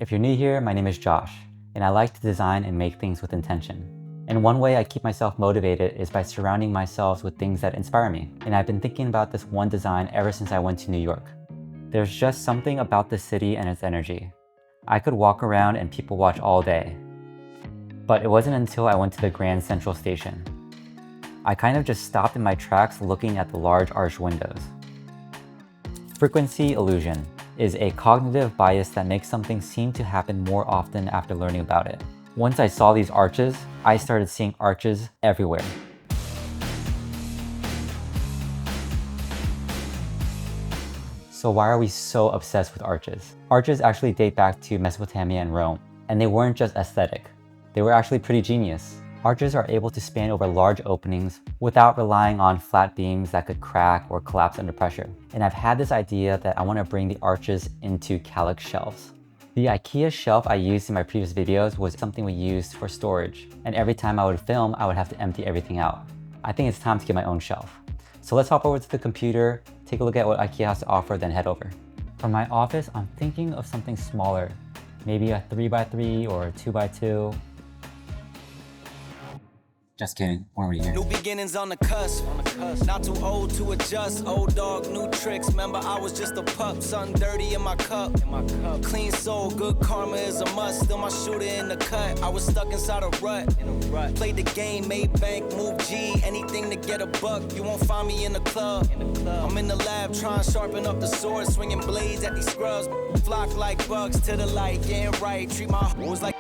If you're new here, my name is Josh, and I like to design and make things with intention. And one way I keep myself motivated is by surrounding myself with things that inspire me. And I've been thinking about this one design ever since I went to New York. There's just something about the city and its energy. I could walk around and people watch all day. But it wasn't until I went to the Grand Central Station. I kind of just stopped in my tracks looking at the large arched windows. Frequency illusion is a cognitive bias that makes something seem to happen more often after learning about it. Once I saw these arches, I started seeing arches everywhere. So why are we so obsessed with arches? Arches actually date back to Mesopotamia and Rome, and they weren't just aesthetic. They were actually pretty genius. Arches are able to span over large openings without relying on flat beams that could crack or collapse under pressure. And I've had this idea that I want to bring the arches into Kallax shelves. The IKEA shelf I used in my previous videos was something we used for storage. And every time I would film, I would have to empty everything out. I think it's time to get my own shelf. So let's hop over to the computer, take a look at what IKEA has to offer, then head over. For my office, I'm thinking of something smaller. Maybe a 3x3 or a 2x2. Just kidding, we're already here. New beginnings on the cusp. Not too old to adjust. Old dog, new tricks. Remember, I was just a pup. Something dirty in my cup. Clean soul, good karma is a must. Still my shooter in the cut. I was stuck inside a rut. Played the game, made bank, move G. Anything to get a buck. You won't find me in the club. I'm in the lab trying to sharpen up the sword. Swinging blades at these scrubs. Flock like bugs to the light. Getting right. Treat my hoes like...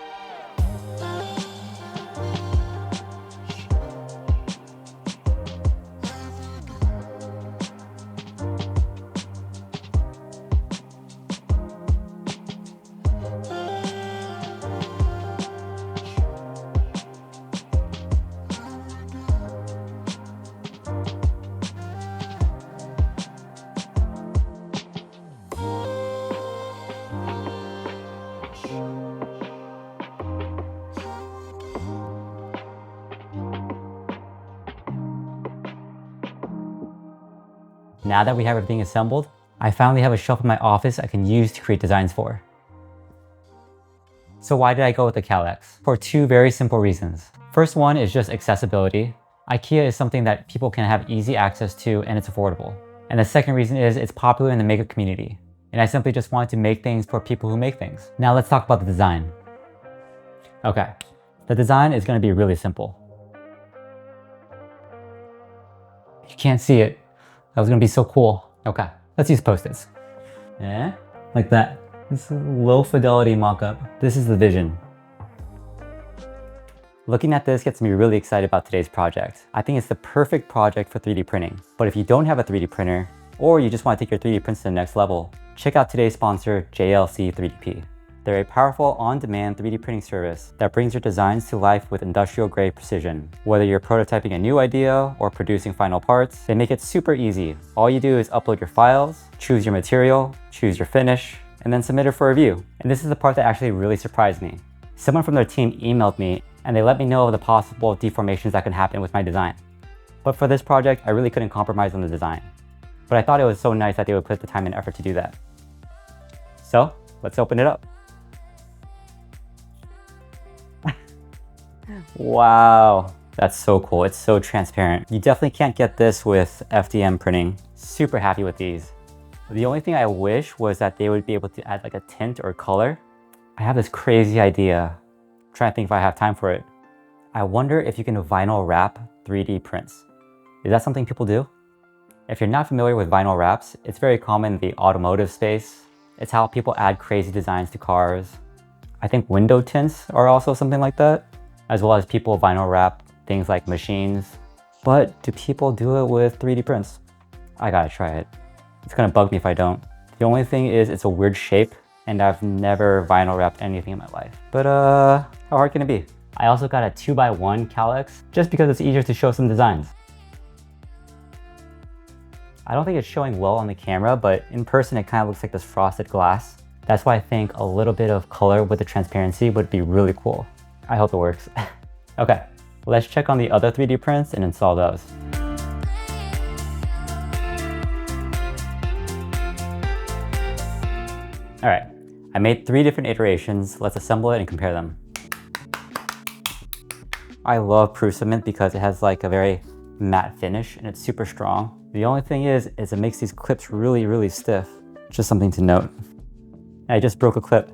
Now that we have everything assembled, I finally have a shelf in my office I can use to create designs for. So why did I go with the Kallax? For two very simple reasons. First one is just accessibility. IKEA is something that people can have easy access to and it's affordable. And the second reason is it's popular in the makeup community. And I simply just wanted to make things for people who make things. Now let's talk about the design. Okay, the design is going to be really simple. You can't see it. That was gonna be so cool. Okay, let's use Post-its. Yeah, like that. This is a low fidelity mock-up. This is the vision. Looking at this gets me really excited about today's project. I think it's the perfect project for 3D printing. But if you don't have a 3D printer, or you just want to take your 3D prints to the next level, check out today's sponsor, JLC 3DP. They're a powerful on-demand 3D printing service that brings your designs to life with industrial-grade precision. Whether you're prototyping a new idea or producing final parts, they make it super easy. All you do is upload your files, choose your material, choose your finish, and then submit it for review. And this is the part that actually really surprised me. Someone from their team emailed me and they let me know of the possible deformations that can happen with my design. But for this project, I really couldn't compromise on the design. But I thought it was so nice that they would put the time and effort to do that. So let's open it up. Wow, that's so cool. It's so transparent. You definitely can't get this with FDM printing. Super happy with these. The only thing I wish was that they would be able to add like a tint or color. I have this crazy idea. I'm trying to think if I have time for it. I wonder if you can vinyl wrap 3D prints. Is that something people do? If you're not familiar with vinyl wraps, it's very common in the automotive space. It's how people add crazy designs to cars. I think window tints are also something like that, as well as people vinyl wrap things like machines. But do people do it with 3D prints? I gotta try it. It's gonna bug me if I don't. The only thing is it's a weird shape and I've never vinyl wrapped anything in my life. But how hard can it be? I also got a 2x1 Kallax just because it's easier to show some designs. I don't think it's showing well on the camera, but in person it kind of looks like this frosted glass. That's why I think a little bit of color with the transparency would be really cool. I hope it works. Okay, let's check on the other 3D prints and install those. All right, I made 3 different iterations. Let's assemble it and compare them. I love proof cement because it has like a very matte finish and it's super strong. The only thing is it makes these clips really, really stiff. Just something to note. I just broke a clip.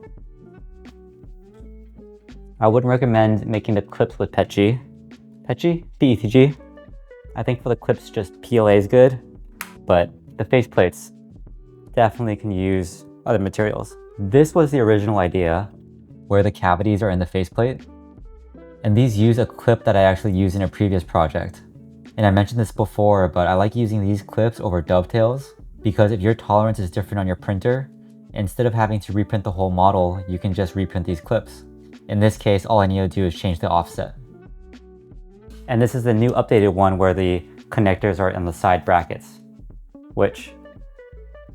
I wouldn't recommend making the clips with PETG. PETG? PETG? I think for the clips just PLA is good, but the faceplates definitely can use other materials. This was the original idea, where the cavities are in the faceplate. And these use a clip that I actually used in a previous project. And I mentioned this before, but I like using these clips over dovetails because if your tolerance is different on your printer, instead of having to reprint the whole model, you can just reprint these clips. In this case, all I need to do is change the offset. And this is the new updated one where the connectors are in the side brackets, which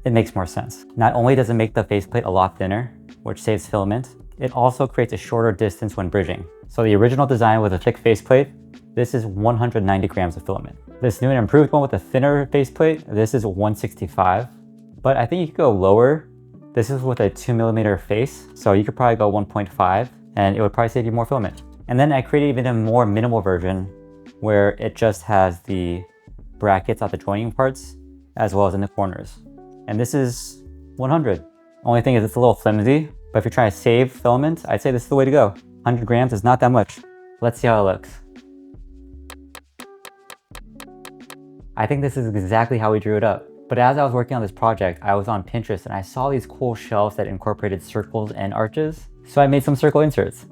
it makes more sense. Not only does it make the faceplate a lot thinner, which saves filament, it also creates a shorter distance when bridging. So the original design with a thick faceplate, this is 190 grams of filament. This new and improved one with a thinner faceplate, this is 165. But I think you could go lower. This is with a 2mm face, so you could probably go 1.5 and it would probably save you more filament. And then I created even a more minimal version where it just has the brackets at the joining parts as well as in the corners. And this is 100. Only thing is it's a little flimsy, but if you're trying to save filament, I'd say this is the way to go. 100 grams is not that much. Let's see how it looks. I think this is exactly how we drew it up. But as I was working on this project, I was on Pinterest and I saw these cool shelves that incorporated circles and arches. So I made some circle inserts.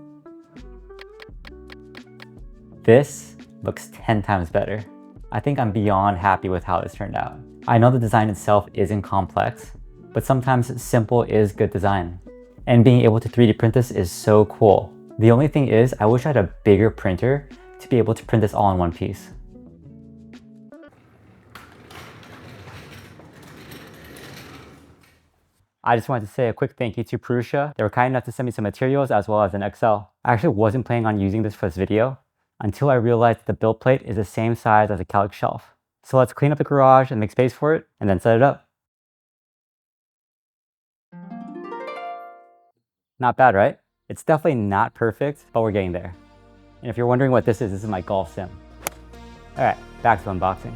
This looks 10 times better. I think I'm beyond happy with how this turned out. I know the design itself isn't complex, but sometimes simple is good design. And being able to 3D print this is so cool. The only thing is, I wish I had a bigger printer to be able to print this all in one piece. I just wanted to say a quick thank you to Purusha. They were kind enough to send me some materials as well as an Excel. I actually wasn't planning on using this for this video until I realized the build plate is the same size as a Kallax shelf. So let's clean up the garage and make space for it and then set it up. Not bad, right? It's definitely not perfect, but we're getting there. And if you're wondering what this is my golf sim. All right, back to unboxing.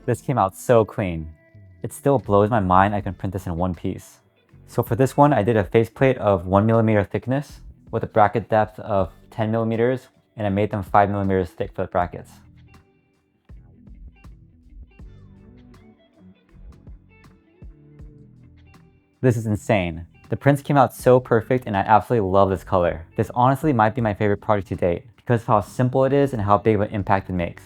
This came out so clean. It still blows my mind I can print this in one piece. So for this one, I did a faceplate of 1mm thickness with a bracket depth of 10mm, and I made them 5mm thick for the brackets. This is insane. The prints came out so perfect and I absolutely love this color. This honestly might be my favorite project to date because of how simple it is and how big of an impact it makes.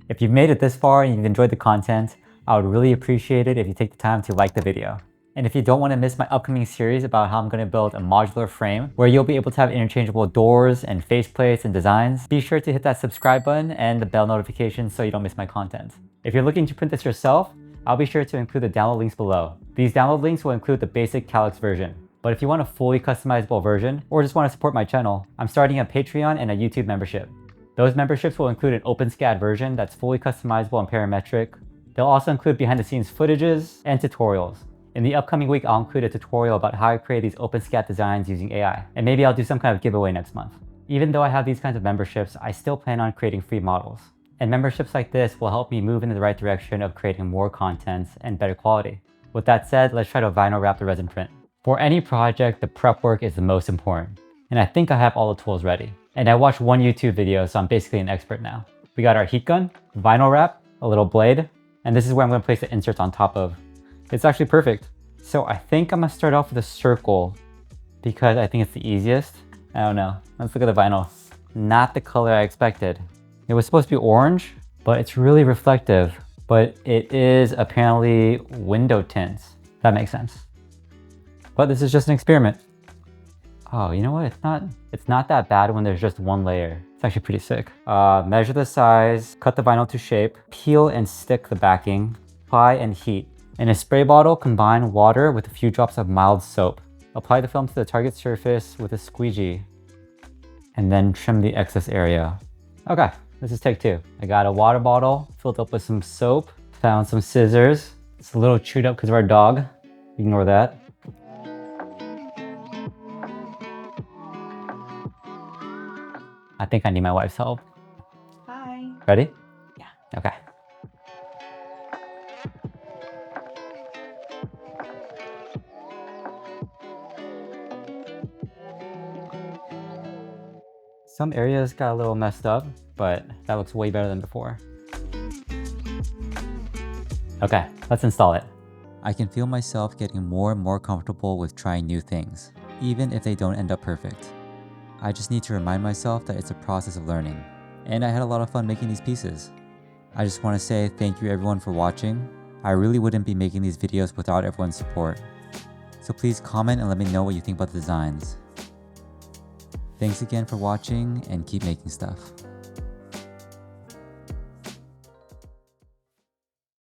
If you've made it this far and you've enjoyed the content, I would really appreciate it if you take the time to like the video. And if you don't want to miss my upcoming series about how I'm going to build a modular frame where you'll be able to have interchangeable doors and faceplates and designs, be sure to hit that subscribe button and the bell notification so you don't miss my content. If you're looking to print this yourself, I'll be sure to include the download links below. These download links will include the basic Kallax version. But if you want a fully customizable version or just want to support my channel, I'm starting a Patreon and a YouTube membership. Those memberships will include an OpenSCAD version that's fully customizable and parametric. They'll also include behind the scenes footages and tutorials. In the upcoming week, I'll include a tutorial about how I create these OpenSCAD designs using AI. And maybe I'll do some kind of giveaway next month. Even though I have these kinds of memberships, I still plan on creating free models. And memberships like this will help me move in the right direction of creating more content and better quality. With that said, let's try to vinyl wrap the resin print. For any project, the prep work is the most important. And I think I have all the tools ready. And I watched one YouTube video, so I'm basically an expert now. We got our heat gun, vinyl wrap, a little blade, and this is where I'm gonna place the inserts on top of. It's actually perfect. So I think I'm gonna start off with a circle because I think it's the easiest. I don't know. Let's look at the vinyl. Not the color I expected. It was supposed to be orange, but it's really reflective. But it is apparently window tints. That makes sense. But this is just an experiment. Oh, you know what? It's not that bad when there's just one layer. It's actually pretty sick. Measure the size, cut the vinyl to shape, peel and stick the backing, apply and heat. In a spray bottle, combine water with a few drops of mild soap. Apply the film to the target surface with a squeegee, and then trim the excess area. Okay, this is take 2. I got a water bottle filled up with some soap, found some scissors. It's a little chewed up because of our dog. Ignore that. I think I need my wife's help. Hi. Ready? Yeah. Okay. Some areas got a little messed up, but that looks way better than before. Okay, let's install it. I can feel myself getting more and more comfortable with trying new things, even if they don't end up perfect. I just need to remind myself that it's a process of learning, and I had a lot of fun making these pieces. I just want to say thank you everyone for watching. I really wouldn't be making these videos without everyone's support. So please comment and let me know what you think about the designs. Thanks again for watching and keep making stuff.